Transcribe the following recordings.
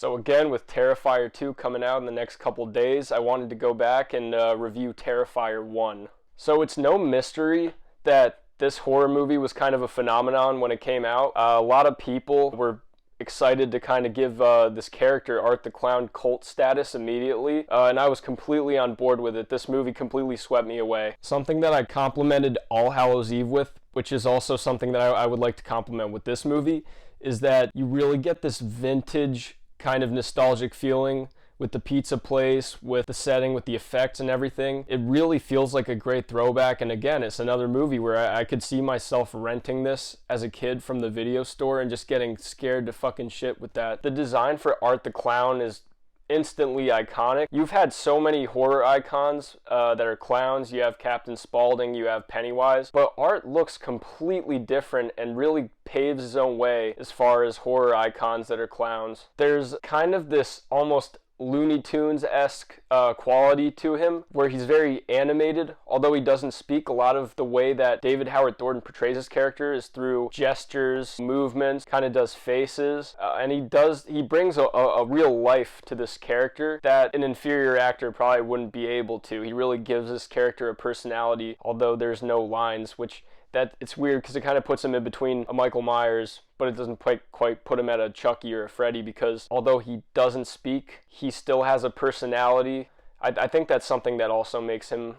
So again, with Terrifier 2 coming out in the next couple days, I wanted to go back and review Terrifier 1. So it's no mystery that this horror movie was kind of a phenomenon when it came out. A lot of people were excited to kind of give this character, Art the Clown, cult status immediately, and I was completely on board with it. This movie completely swept me away. Something that I complimented All Hallows Eve with, which is also something that I would like to compliment with this movie, is that you really get this vintage kind of nostalgic feeling with the pizza place, with the setting, with the effects and everything. It really feels like a great throwback, and again, it's another movie where I could see myself renting this as a kid from the video store and just getting scared to fucking shit with that. The design for Art the Clown is instantly iconic. You've had so many horror icons that are clowns. You have Captain Spaulding, you have Pennywise, but Art looks completely different and really paves his own way as far as horror icons that are clowns. There's kind of this almost Looney Tunes-esque quality to him, where he's very animated. Although he doesn't speak, a lot of the way that David Howard Thornton portrays his character is through gestures, movements, kind of does faces, and he brings a real life to this character that an inferior actor probably wouldn't be able to. He really gives this character a personality, although there's no lines, which that it's weird because it kind of puts him in between a Michael Myers, but it doesn't quite put him at a Chucky or a Freddy, because although he doesn't speak, he still has a personality. I think that's something that also makes him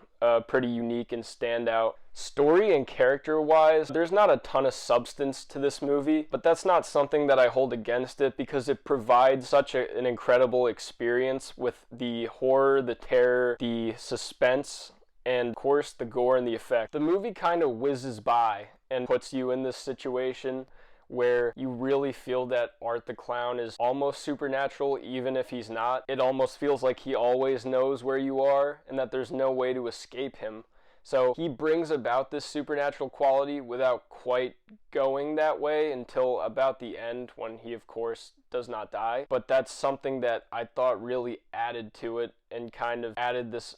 pretty unique and stand out. Story and character-wise, there's not a ton of substance to this movie, but that's not something that I hold against it, because it provides such an incredible experience with the horror, the terror, the suspense, and of course the gore and the effect. The movie kind of whizzes by and puts you in this situation where you really feel that Art the Clown is almost supernatural, even if he's not. It almost feels like he always knows where you are and that there's no way to escape him. So he brings about this supernatural quality without quite going that way until about the end, when he of course does not die. But that's something that I thought really added to it and kind of added this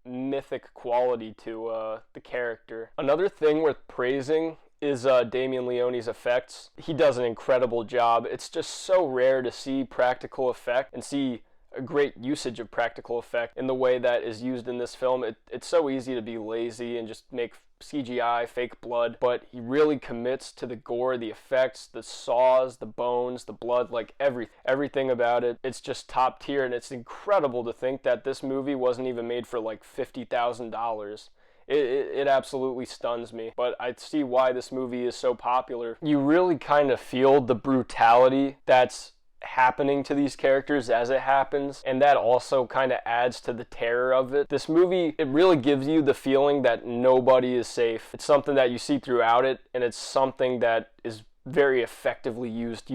mythic quality to the character. Another thing worth praising is Damien Leone's effects. He does an incredible job. It's just so rare to see practical effect and see a great usage of practical effect in the way that is used in this film. It's so easy to be lazy and just make CGI, fake blood, but he really commits to the gore, the effects, the saws, the bones, the blood, like everything about it. It's just top tier, and it's incredible to think that this movie wasn't even made for like $50,000. It absolutely stuns me, but I see why this movie is so popular. You really kind of feel the brutality that's happening to these characters as it happens, and that also kind of adds to the terror of it. This movie, it really gives you the feeling that nobody is safe. It's something that you see throughout it, and it's something that is very effectively used.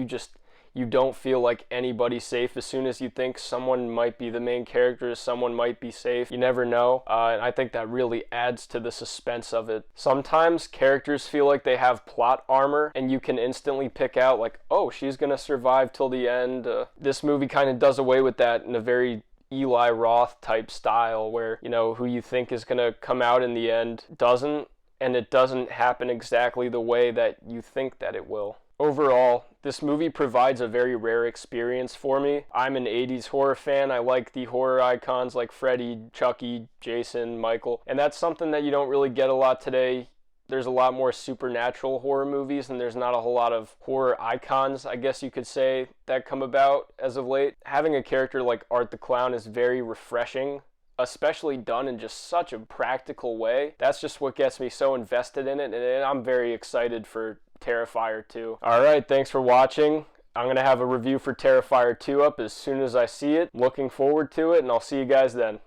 You don't feel like anybody's safe. As soon as you think someone might be the main character, someone might be safe, you never know. And I think that really adds to the suspense of it. Sometimes characters feel like they have plot armor, and you can instantly pick out like, oh, she's gonna survive till the end. This movie kind of does away with that in a very Eli Roth type style, where, you know, who you think is gonna come out in the end doesn't, and it doesn't happen exactly the way that you think that it will. Overall, this movie provides a very rare experience for me. I'm an 80s horror fan. I like the horror icons like Freddy, Chucky, Jason, Michael, and that's something that you don't really get a lot today. There's a lot more supernatural horror movies, and there's not a whole lot of horror icons, I guess you could say, that come about as of late. Having a character like Art the Clown is very refreshing, especially done in just such a practical way. That's just what gets me so invested in it, and I'm very excited for Terrifier 2. Alright, thanks for watching. I'm going to have a review for Terrifier 2 up as soon as I see it. Looking forward to it, and I'll see you guys then.